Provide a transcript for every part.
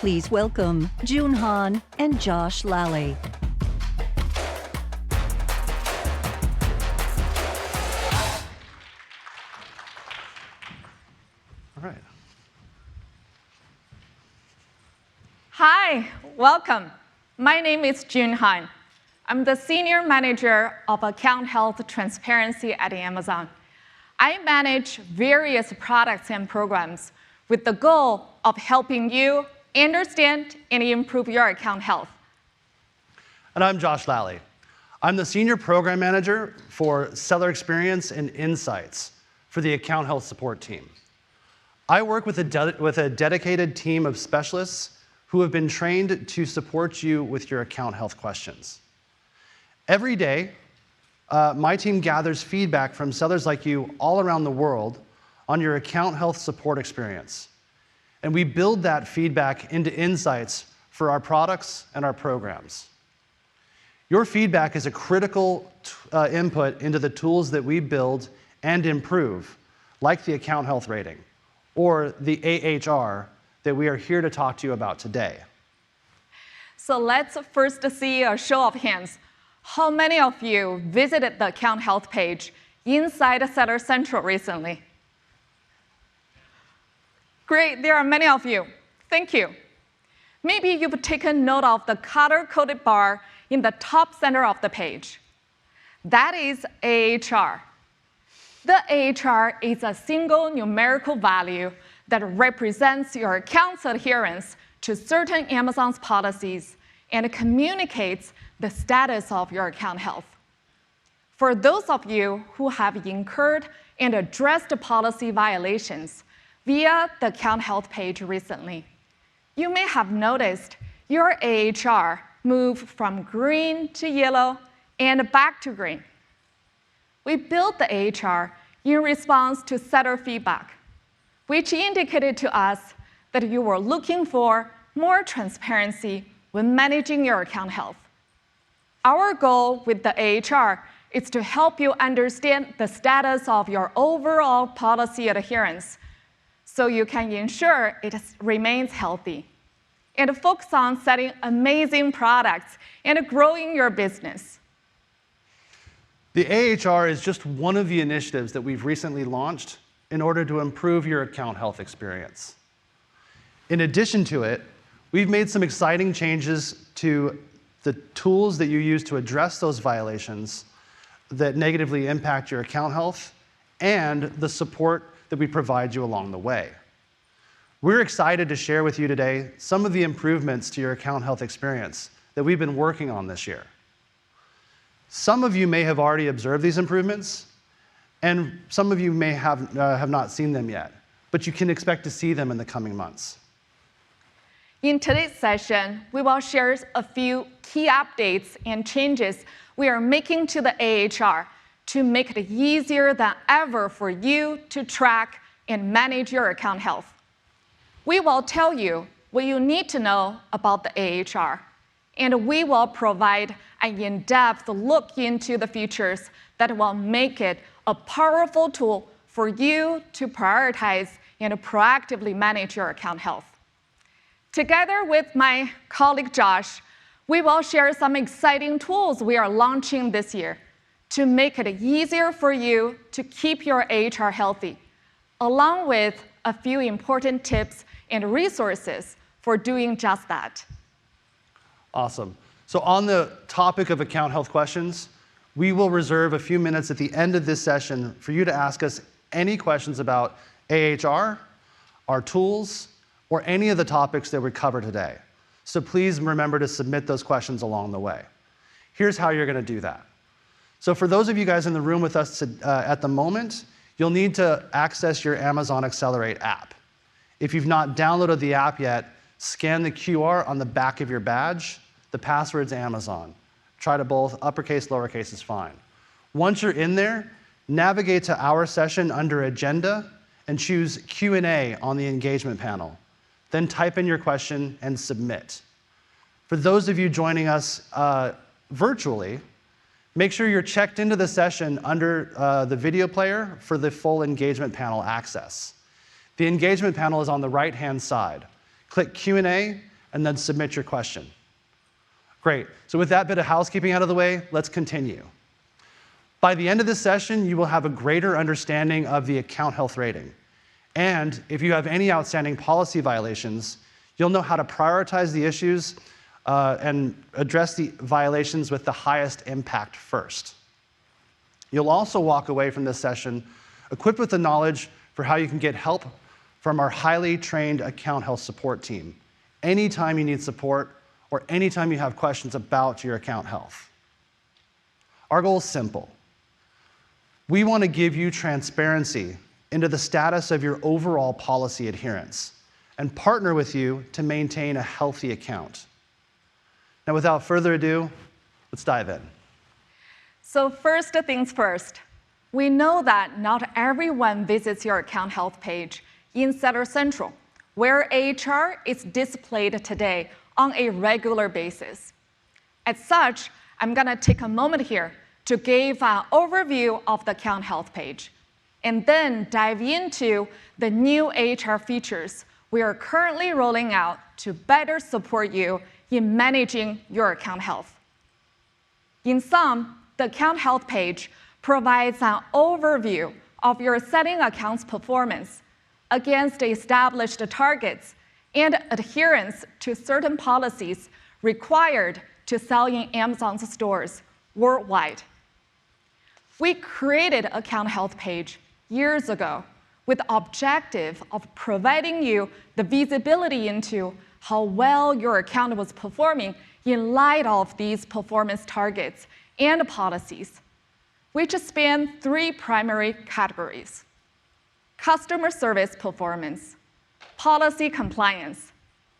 Please welcome Jun Han and Josh Lally. All right. Hi, welcome. My name is Jun Han. I'm the Senior Manager of Account Health Transparency at Amazon. I manage various products and programs with the goal of helping you understand and improve your account health. And I'm Josh Lally. I'm the Senior Program Manager for Seller Experience and Insights for the Account Health Support team. I work with a dedicated team of specialists who have been trained to support you with your account health questions. Every day, my team gathers feedback from sellers like you all around the world on your account health support experience. And we build that feedback into insights for our products and our programs. Your feedback is a critical input into the tools that we build and improve, like the account health rating, or the AHR that we are here to talk to you about today. So let's first see a show of hands. How many of you visited the account health page inside Seller Central recently? Great, there are many of you. Thank you. Maybe you've taken note of the color-coded bar in the top center of the page. That is AHR. The AHR is a single numerical value that represents your account's adherence to certain Amazon's policies and communicates the status of your account health. For those of you who have incurred and addressed policy violations via the account health page recently, you may have noticed your AHR move from green to yellow and back to green. We built the AHR in response to seller feedback, which indicated to us that you were looking for more transparency when managing your account health. Our goal with the AHR is to help you understand the status of your overall policy adherence so you can ensure it remains healthy and focus on selling amazing products and growing your business. The AHR is just one of the initiatives that we've recently launched in order to improve your account health experience. In addition to it, we've made some exciting changes to the tools that you use to address those violations that negatively impact your account health and the support that we provide you along the way. We're excited to share with you today some of the improvements to your account health experience that we've been working on this year. Some of you may have already observed these improvements, and some of you may have not seen them yet, but you can expect to see them in the coming months. In today's session, we will share a few key updates and changes we are making to the AHR to make it easier than ever for you to track and manage your account health. We will tell you what you need to know about the AHR, and we will provide an in-depth look into the features that will make it a powerful tool for you to prioritize and proactively manage your account health. Together with my colleague Josh, we will share some exciting tools we are launching this year to make it easier for you to keep your AHR healthy, along with a few important tips and resources for doing just that. Awesome. So on the topic of account health questions, we will reserve a few minutes at the end of this session for you to ask us any questions about AHR, our tools, or any of the topics that we cover today. So please remember to submit those questions along the way. Here's how you're going to do that. So for those of you guys in the room with us at the moment, you'll need to access your Amazon Accelerate app. If you've not downloaded the app yet, scan the QR on the back of your badge. The password's Amazon. Try to both, uppercase, lowercase is fine. Once you're in there, navigate to our session under Agenda and choose Q&A on the engagement panel. Then type in your question and submit. For those of you joining us virtually, make sure you're checked into the session under the video player for the full engagement panel access. The engagement panel is on the right-hand side. Click Q&A and then submit your question. Great. So with that bit of housekeeping out of the way, let's continue. By the end of this session, you will have a greater understanding of the account health rating. And if you have any outstanding policy violations, you'll know how to prioritize the issues and address the violations with the highest impact first. You'll also walk away from this session equipped with the knowledge for how you can get help from our highly trained account health support team anytime you need support or anytime you have questions about your account health. Our goal is simple. We want to give you transparency into the status of your overall policy adherence and partner with you to maintain a healthy account. Now, without further ado, let's dive in. So first things first, we know that not everyone visits your account health page in Seller Central, where AHR is displayed today on a regular basis. As such, I'm going to take a moment here to give an overview of the account health page, and then dive into the new AHR features we are currently rolling out to better support you in managing your account health. In sum, the account health page provides an overview of your setting account's performance against established targets and adherence to certain policies required to sell in Amazon's stores worldwide. We created account health page years ago with the objective of providing you the visibility into how well your account was performing in light of these performance targets and policies, which span three primary categories: customer service performance, policy compliance,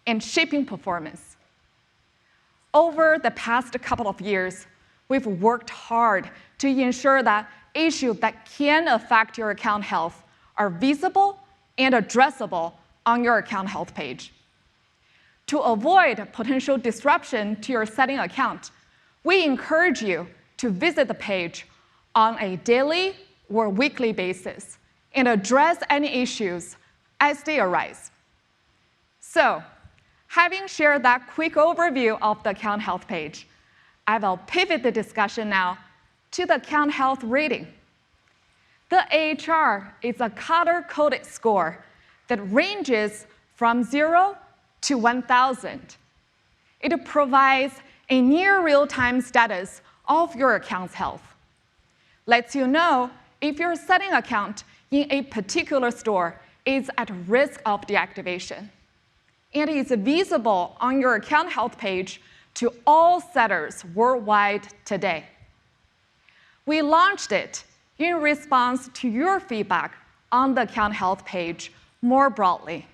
and shipping performance. Over the past couple of years, we've worked hard to ensure that issues that can affect your account health are visible and addressable on your account health page. To avoid potential disruption to your setting account, we encourage you to visit the page on a daily or weekly basis and address any issues as they arise. So, having shared that quick overview of the account health page, I will pivot the discussion now to the account health rating. The AHR is a color-coded score that ranges from 0 to 1,000. It provides a near real-time status of your account's health. Lets you know if your setting account in a particular store is at risk of deactivation. And is visible on your account health page to all sellers worldwide today. We launched it in response to your feedback on the account health page more broadly,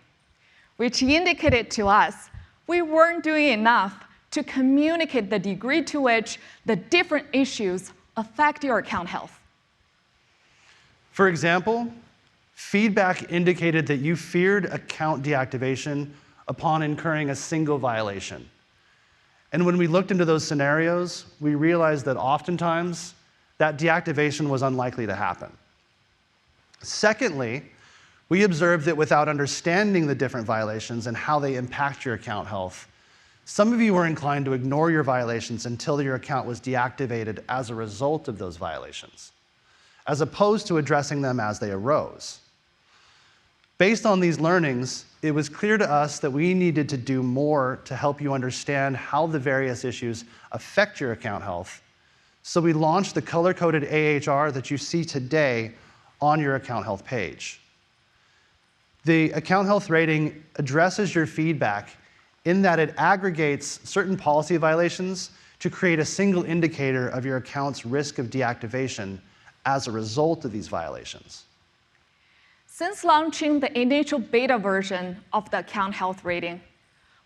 which indicated to us we weren't doing enough to communicate the degree to which the different issues affect your account health. For example, feedback indicated that you feared account deactivation upon incurring a single violation. And when we looked into those scenarios, we realized that oftentimes that deactivation was unlikely to happen. Secondly, we observed that without understanding the different violations and how they impact your account health, some of you were inclined to ignore your violations until your account was deactivated as a result of those violations, as opposed to addressing them as they arose. Based on these learnings, it was clear to us that we needed to do more to help you understand how the various issues affect your account health. So we launched the color-coded AHR that you see today on your account health page. The account health rating addresses your feedback in that it aggregates certain policy violations to create a single indicator of your account's risk of deactivation as a result of these violations. Since launching the initial beta version of the account health rating,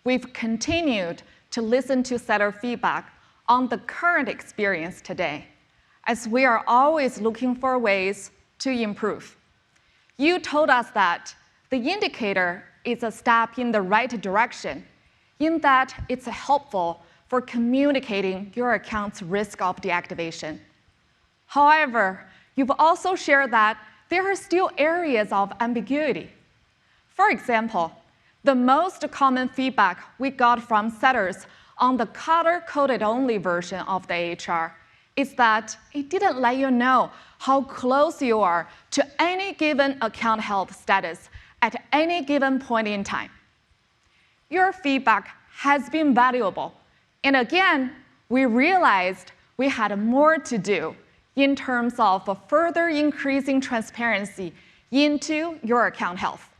we've continued to listen to seller feedback on the current experience today, as we are always looking for ways to improve. You told us that the indicator is a step in the right direction, in that it's helpful for communicating your account's risk of deactivation. However, you've also shared that there are still areas of ambiguity. For example, The most common feedback we got from setters on the color-coded only version of the AHR is that it didn't let you know how close you are to any given account health status at any given point in time. Your feedback has been valuable, and again, we realized we had more to do in terms of further increasing transparency into your account health.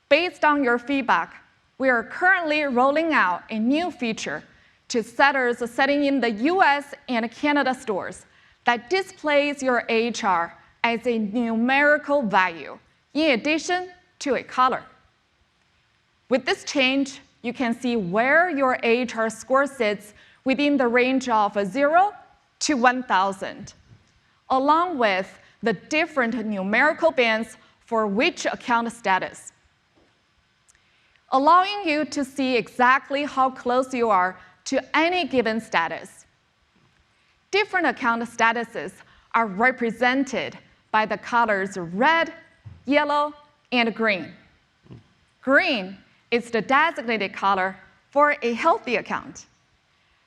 Based on your feedback, we are currently rolling out a new feature to setters setting in the US and Canada stores that displays your AHR as a numerical value in addition to a color. With this change, you can see where your AHR score sits within the range of 0 to 1,000, along with the different numerical bands for which account status, allowing you to see exactly how close you are to any given status. Different account statuses are represented by the colors red, yellow, and green. Green is the designated color for a healthy account.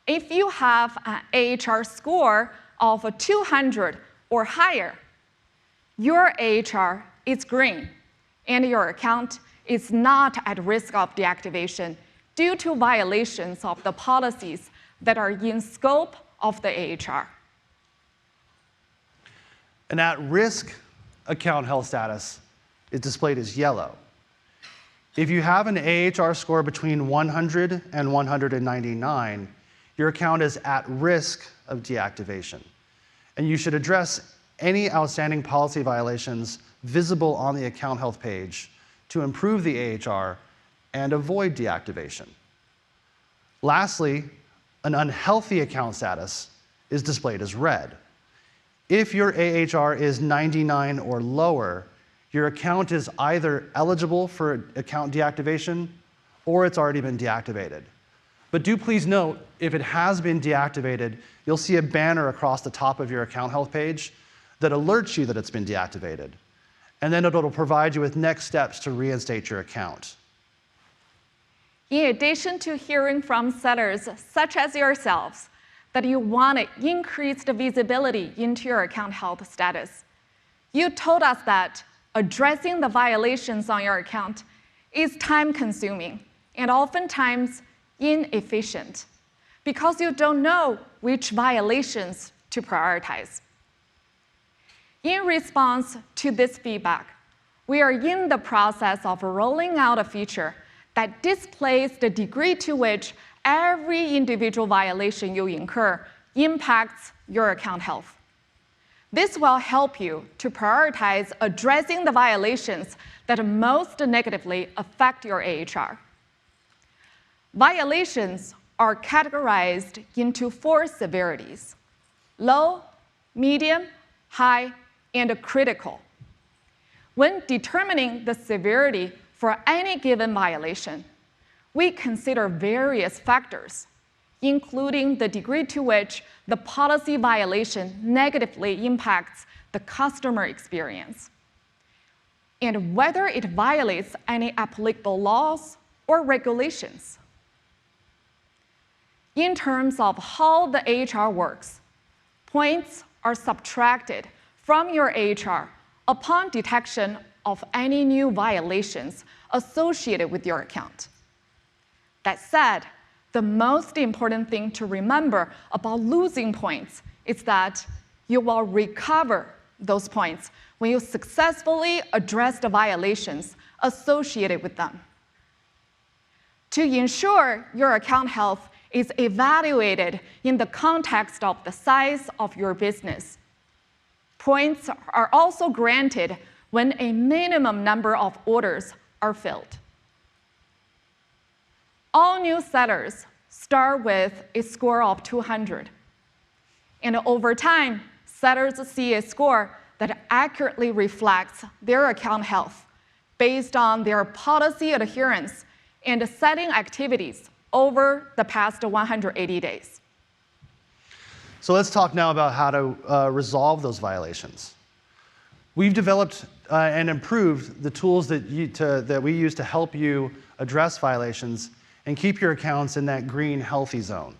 If you have an AHR score of 200 or higher, your AHR is green, and your account is not at risk of deactivation due to violations of the policies that are in scope of the AHR. An at-risk account health status is displayed as yellow. If you have an AHR score between 100 and 199, your account is at risk of deactivation, and you should address any outstanding policy violations visible on the account health page to improve the AHR and avoid deactivation. Lastly, an unhealthy account status is displayed as red. If your AHR is 99 or lower, your account is either eligible for account deactivation or it's already been deactivated. But do please note, if it has been deactivated, you'll see a banner across the top of your account health page that alerts you that it's been deactivated. And then it'll provide you with next steps to reinstate your account. In addition to hearing from setters such as yourselves that you wanted increased visibility into your account health status, you told us that addressing the violations on your account is time-consuming and oftentimes inefficient because you don't know which violations to prioritize. In response to this feedback, we are in the process of rolling out a feature that displays the degree to which every individual violation you incur impacts your account health. This will help you to prioritize addressing the violations that most negatively affect your AHR. Violations are categorized into 4 severities: low, medium, high, and critical. When determining the severity for any given violation, we consider various factors, including the degree to which the policy violation negatively impacts the customer experience, and whether it violates any applicable laws or regulations. In terms of how the AHR works, points are subtracted from your AHR upon detection of any new violations associated with your account. That said, the most important thing to remember about losing points is that you will recover those points when you successfully address the violations associated with them. To ensure your account health is evaluated in the context of the size of your business, points are also granted when a minimum number of orders are filled. All new setters start with a score of 200. And over time, setters see a score that accurately reflects their account health based on their policy adherence and setting activities over the past 180 days. So let's talk now about how to resolve those violations. We've developed and improved the tools that we use to help you address violations and keep your accounts in that green, healthy zone.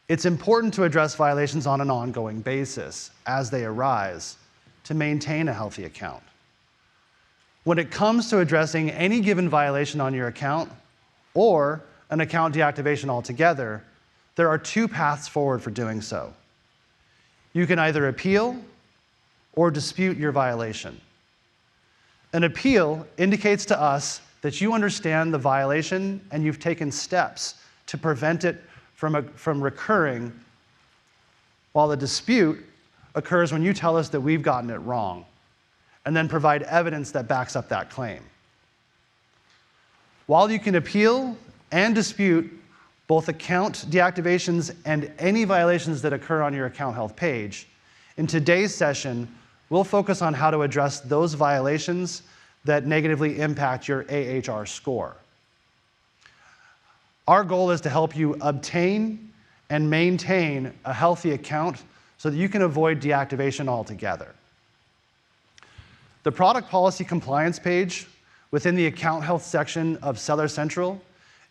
It's important to address violations on an ongoing basis as they arise to maintain a healthy account. When it comes to addressing any given violation on your account or an account deactivation altogether, there are two paths forward for doing so. You can either appeal or dispute your violation. An appeal indicates to us that you understand the violation and you've taken steps to prevent it from recurring, while the dispute occurs when you tell us that we've gotten it wrong and then provide evidence that backs up that claim. While you can appeal and dispute both account deactivations and any violations that occur on your account health page, in today's session, we'll focus on how to address those violations that negatively impact your AHR score. Our goal is to help you obtain and maintain a healthy account so that you can avoid deactivation altogether. The product policy compliance page within the account health section of Seller Central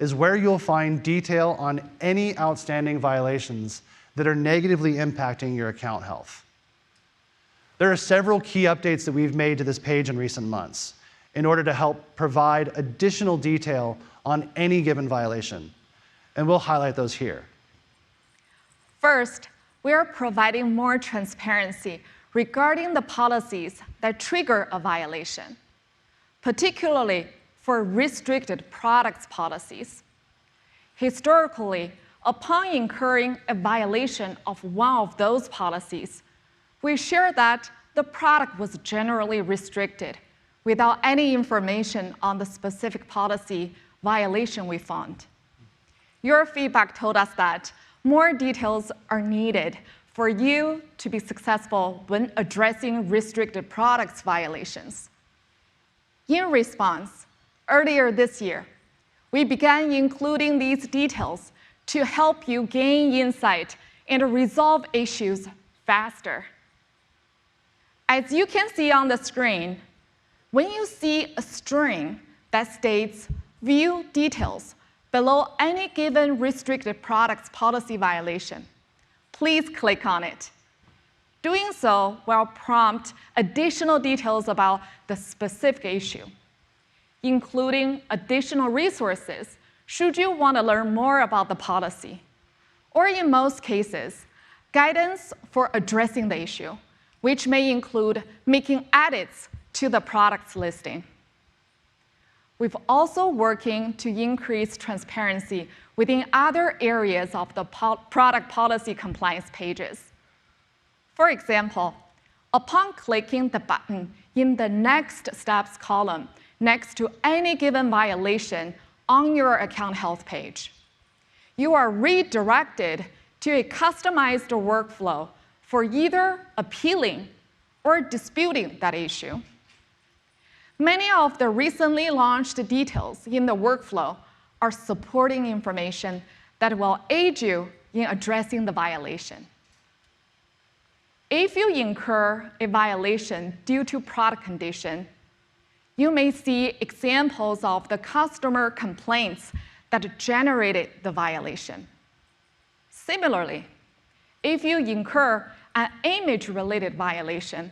is where you'll find detail on any outstanding violations that are negatively impacting your account health. There are several key updates that we've made to this page in recent months in order to help provide additional detail on any given violation, and we'll highlight those here. First, we are providing more transparency regarding the policies that trigger a violation, particularly for restricted products policies. Historically, upon incurring a violation of one of those policies, we share that the product was generally restricted without any information on the specific policy violation we found. Your feedback told us that more details are needed for you to be successful when addressing restricted products violations. In response, earlier this year, we began including these details to help you gain insight and resolve issues faster. As you can see on the screen, when you see a string that states "View details" below any given restricted products policy violation, please click on it. Doing so will prompt additional details about the specific issue, including additional resources should you want to learn more about the policy, or in most cases, guidance for addressing the issue, which may include making edits to the product's listing. We've also working to increase transparency within other areas of the product policy compliance pages. For example, upon clicking the button in the Next Steps column next to any given violation on your account health page, you are redirected to a customized workflow for either appealing or disputing that issue. Many of the recently launched details in the workflow are supporting information that will aid you in addressing the violation. If you incur a violation due to product condition, you may see examples of the customer complaints that generated the violation. Similarly, if you incur an image-related violation,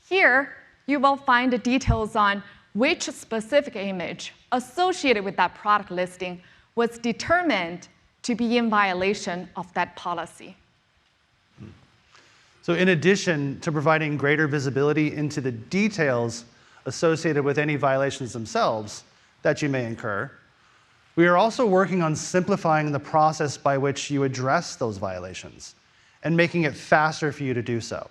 here you will find the details on which specific image associated with that product listing was determined to be in violation of that policy. So in addition to providing greater visibility into the details associated with any violations themselves that you may incur, we are also working on simplifying the process by which you address those violations and making it faster for you to do so.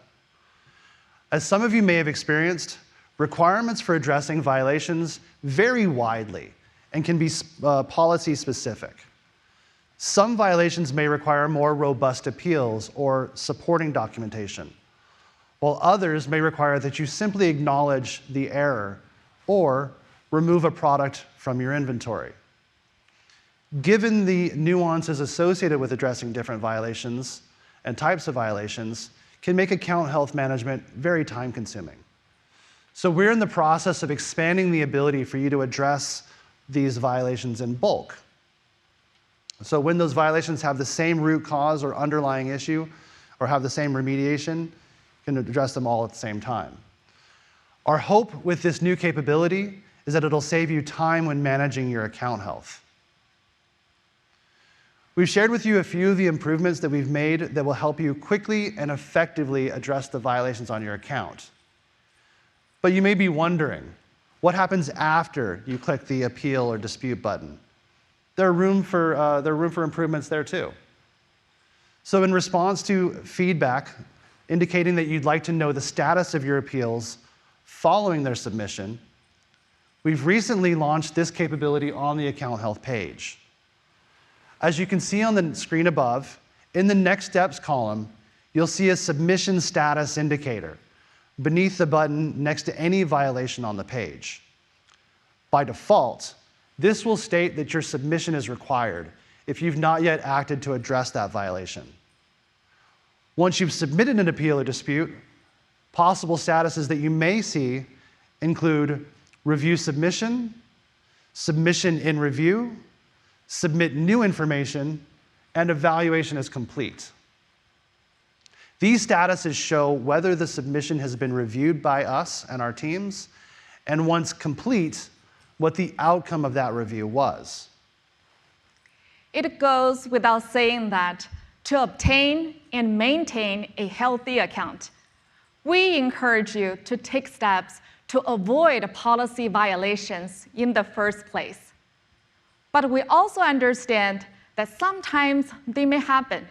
As some of you may have experienced, requirements for addressing violations vary widely and can be policy specific. Some violations may require more robust appeals or supporting documentation, while others may require that you simply acknowledge the error or remove a product from your inventory. Given the nuances associated with addressing different violations and types of violations, can make account health management very time-consuming. So we're in the process of expanding the ability for you to address these violations in bulk. So when those violations have the same root cause or underlying issue, or have the same remediation, you can address them all at the same time. Our hope with this new capability is that it'll save you time when managing your account health. We've shared with you a few of the improvements that we've made that will help you quickly and effectively address the violations on your account. But you may be wondering, what happens after you click the appeal or dispute button? There's room for improvements there too. So in response to feedback indicating that you'd like to know the status of your appeals following their submission, we've recently launched this capability on the account health page. As you can see on the screen above, in the Next Steps column, you'll see a submission status indicator beneath the button next to any violation on the page. By default, this will state that your submission is required if you've not yet acted to address that violation. Once you've submitted an appeal or dispute, possible statuses that you may see include review submission, submission in review, submit new information, and evaluation is complete. These statuses show whether the submission has been reviewed by us and our teams, and once complete, what the outcome of that review was. It goes without saying that to obtain and maintain a healthy account, we encourage you to take steps to avoid policy violations in the first place. But we also understand that sometimes they may happen.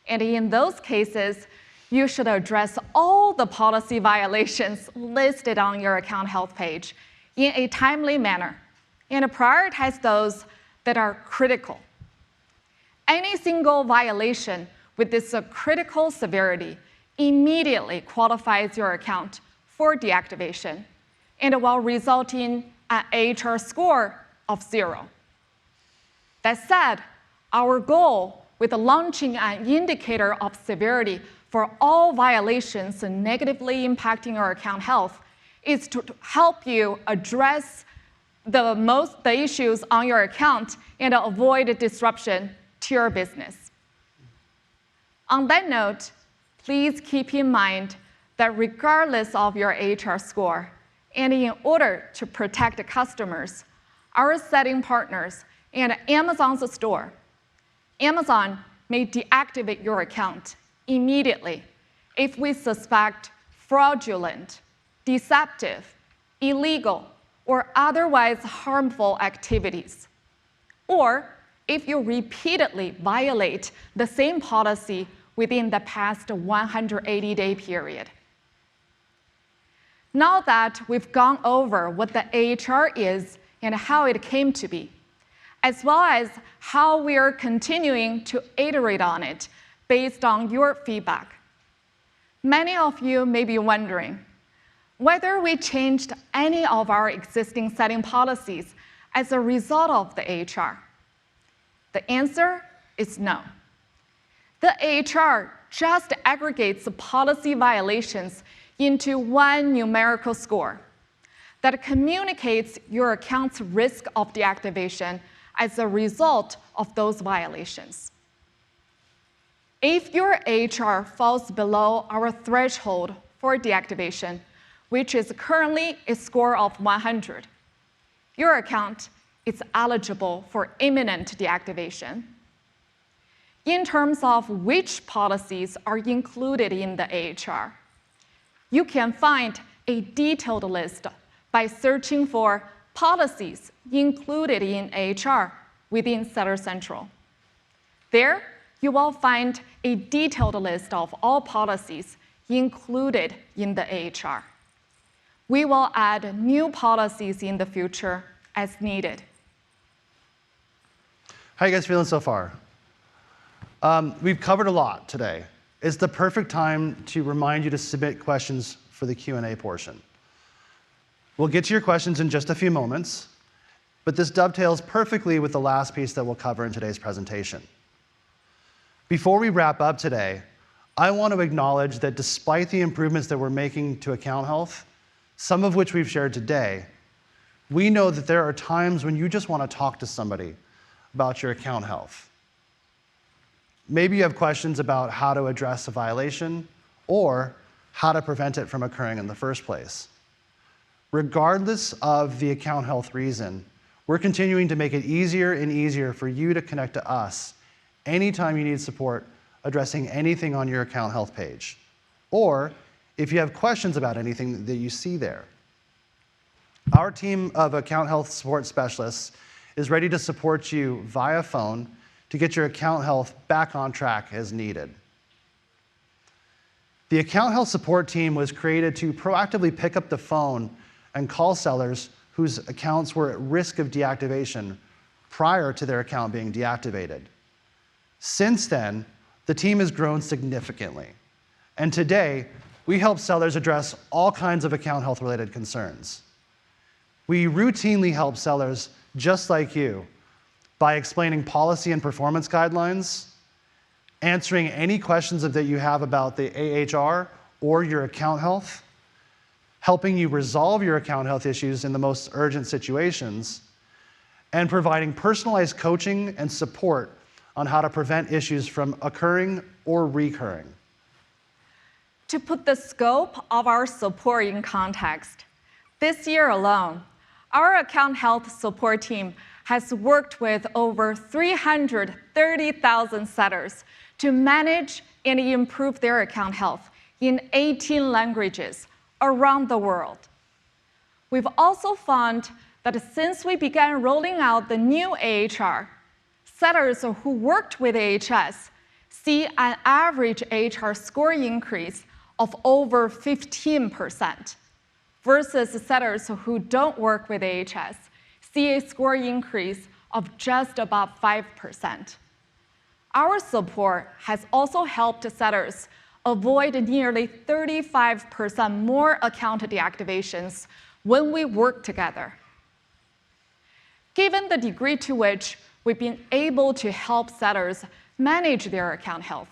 And in those cases, you should address all the policy violations listed on your account health page in a timely manner and prioritize those that are critical. Any single violation with this critical severity immediately qualifies your account for deactivation and will result in an AHR score of 0. That said, our goal with launching an indicator of severity for all violations negatively impacting your account health is to help you address the issues on your account and avoid disruption to your business. On that note, please keep in mind that regardless of your AHR score, and in order to protect customers, our setting partners, and Amazon's store, Amazon may deactivate your account immediately if we suspect fraudulent, deceptive, illegal, or otherwise harmful activities, or if you repeatedly violate the same policy within the past 180-day period. Now that we've gone over what the AHR is and how it came to be, as well as how we are continuing to iterate on it based on your feedback, many of you may be wondering whether we changed any of our existing setting policies as a result of the AHR. The answer is no. The AHR just aggregates the policy violations into one numerical score that communicates your account's risk of deactivation as a result of those violations. If your AHR falls below our threshold for deactivation, which is currently a score of 100, your account is eligible for imminent deactivation. In terms of which policies are included in the AHR, you can find a detailed list by searching for policies included in AHR within Seller Central. There, you will find a detailed list of all policies included in the AHR. We will add new policies in the future as needed. How are you guys feeling so far? We've covered a lot today. It's the perfect time to remind you to submit questions for the Q&A portion. We'll get to your questions in just a few moments, but this dovetails perfectly with the last piece that we'll cover in today's presentation. Before we wrap up today, I want to acknowledge that despite the improvements that we're making to account health, some of which we've shared today, we know that there are times when you just want to talk to somebody about your account health. Maybe you have questions about how to address a violation or how to prevent it from occurring in the first place. Regardless of the account health reason, we're continuing to make it easier and easier for you to connect to us anytime you need support addressing anything on your account health page, or if you have questions about anything that you see there. Our team of account health support specialists is ready to support you via phone to get your account health back on track as needed. The account health support team was created to proactively pick up the phone and call sellers whose accounts were at risk of deactivation prior to their account being deactivated. Since then, the team has grown significantly. And today, we help sellers address all kinds of account health related concerns. We routinely help sellers just like you by explaining policy and performance guidelines, answering any questions that you have about the AHR or your account health, helping you resolve your account health issues in the most urgent situations, and providing personalized coaching and support on how to prevent issues from occurring or recurring. To put the scope of our support in context, this year alone, our account health support team has worked with over 330,000 sellers to manage and improve their account health in 18 languages around the world. We've also found that since we began rolling out the new AHR, sellers who worked with AHS see an average AHR score increase of over 15%, versus sellers who don't work with AHS see a score increase of just about 5%. Our support has also helped sellers avoid nearly 35% more account deactivations when we work together. Given the degree to which we've been able to help sellers manage their account health,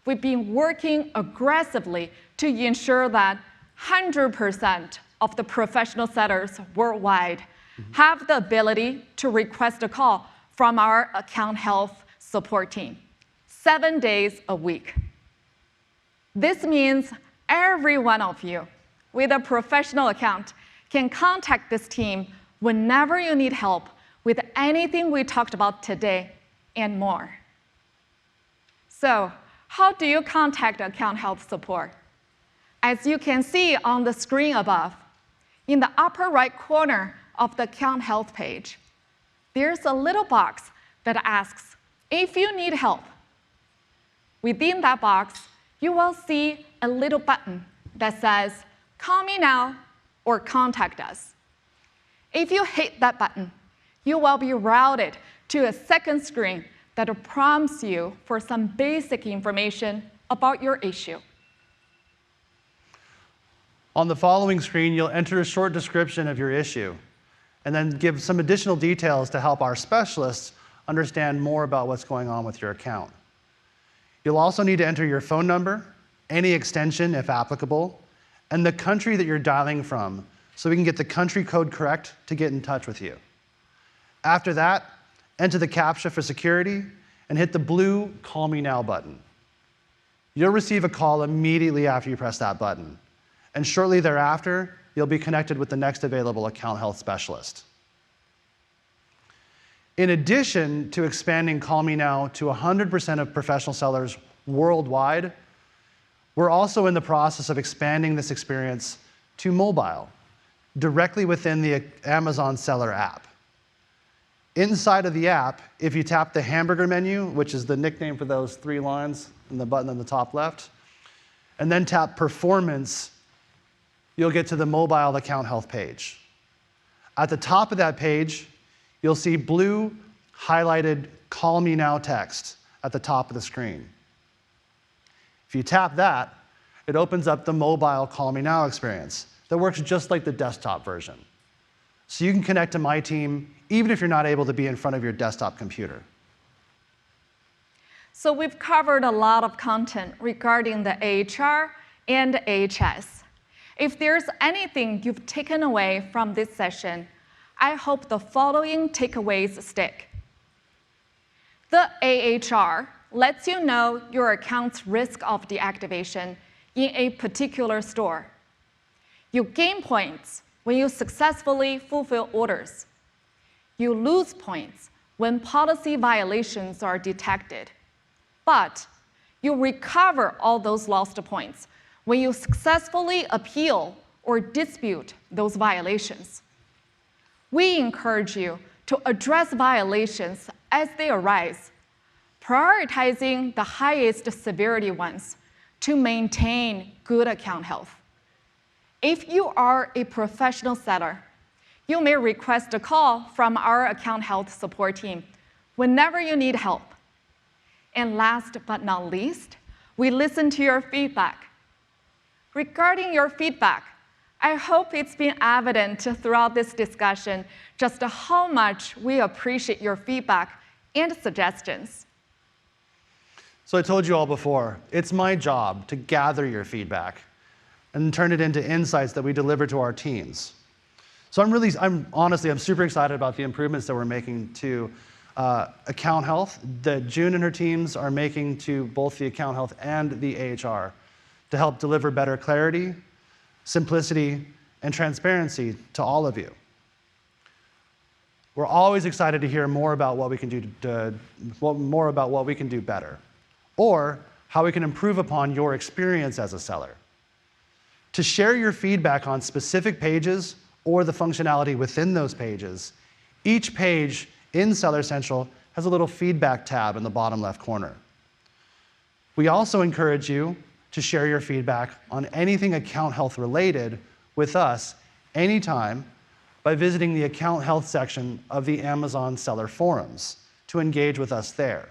we've been working aggressively to ensure that 100% of the professional sellers worldwide have the ability to request a call from our account health support team, 7 days a week. This means every one of you with a professional account can contact this team whenever you need help with anything we talked about today and more. So, how do you contact account health support? As you can see on the screen above, in the upper right corner of the account health page, there's a little box that asks if you need help. Within that box, you will see a little button that says, "Call me now" or "Contact us." If you hit that button, you will be routed to a second screen that prompts you for some basic information about your issue. On the following screen, you'll enter a short description of your issue and then give some additional details to help our specialists understand more about what's going on with your account. You'll also need to enter your phone number, any extension if applicable, and the country that you're dialing from so we can get the country code correct to get in touch with you. After that, enter the CAPTCHA for security and hit the blue Call Me Now button. You'll receive a call immediately after you press that button, and shortly thereafter, you'll be connected with the next available account health specialist. In addition to expanding Call Me Now to 100% of professional sellers worldwide, we're also in the process of expanding this experience to mobile, directly within the Amazon Seller app. Inside of the app, if you tap the hamburger menu, which is the nickname for those 3 lines and the button on the top left, and then tap Performance, you'll get to the mobile account health page. At the top of that page, you'll see blue highlighted Call Me Now text at the top of the screen. If you tap that, it opens up the mobile Call Me Now experience that works just like the desktop version. So you can connect to my team even if you're not able to be in front of your desktop computer. So we've covered a lot of content regarding the AHR and AHS. If there's anything you've taken away from this session, I hope the following takeaways stick. The AHR lets you know your account's risk of deactivation in a particular store. You gain points when you successfully fulfill orders. You lose points when policy violations are detected. But you recover all those lost points when you successfully appeal or dispute those violations. We encourage you to address violations as they arise, prioritizing the highest severity ones to maintain good account health. If you are a professional seller, you may request a call from our account health support team whenever you need help. And last but not least, we listen to your feedback. Regarding your feedback, I hope it's been evident throughout this discussion just how much we appreciate your feedback and suggestions. So I told you all before, it's my job to gather your feedback and turn it into insights that we deliver to our teams. So I'm super excited about the improvements that we're making to account health that June and her teams are making to both the account health and the AHR to help deliver better clarity, simplicity, and transparency to all of you. We're always excited to hear more about what we can do better, or how we can improve upon your experience as a seller. To share your feedback on specific pages or the functionality within those pages, each page in Seller Central has a little feedback tab in the bottom left corner. We also encourage you to share your feedback on anything account health related with us anytime by visiting the account health section of the Amazon Seller Forums to engage with us there.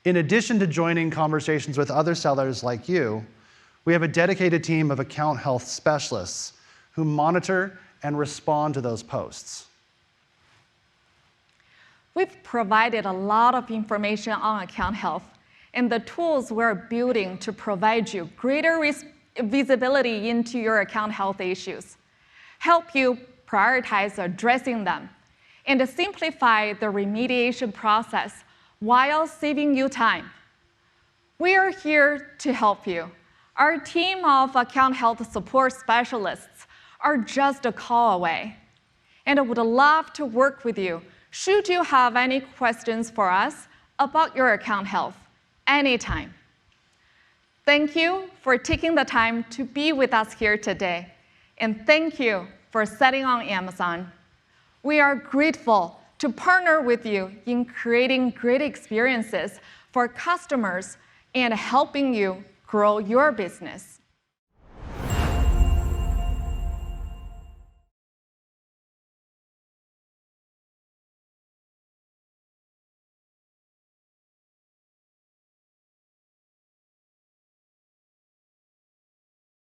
In addition to joining conversations with other sellers like you, we have a dedicated team of account health specialists who monitor and respond to those posts. We've provided a lot of information on account health and the tools we're building to provide you greater visibility into your account health issues, help you prioritize addressing them, and simplify the remediation process while saving you time. We are here to help you. Our team of account health support specialists are just a call away, and I would love to work with you should you have any questions for us about your account health anytime. Thank you for taking the time to be with us here today, and thank you for setting on Amazon. We are grateful to partner with you in creating great experiences for customers and helping you grow your business.